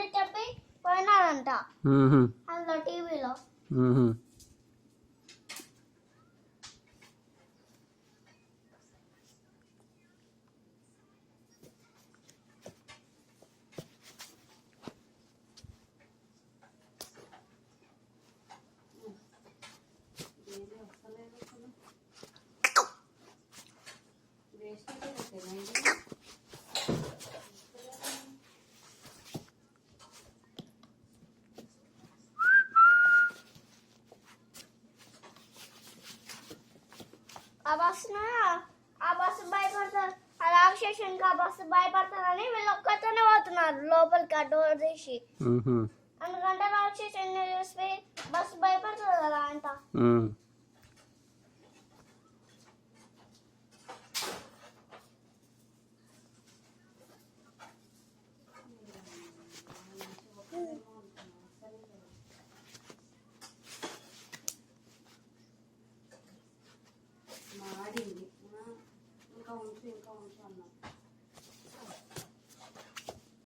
అని చెప్పి పోయినాడంట అందులో టీవీలో. ఆ బస్సు భయపడతారు, ఆ రాక్షసునికి ఆ బస్సు భయపడతారని వీళ్ళు ఒక్కతోనే పోతున్నారు లోపలికి ఆ డోర్ తీసి. ఎందుకంటే రాక్షసుని చూసి బస్సు భయపడుతుంది కదా అంట.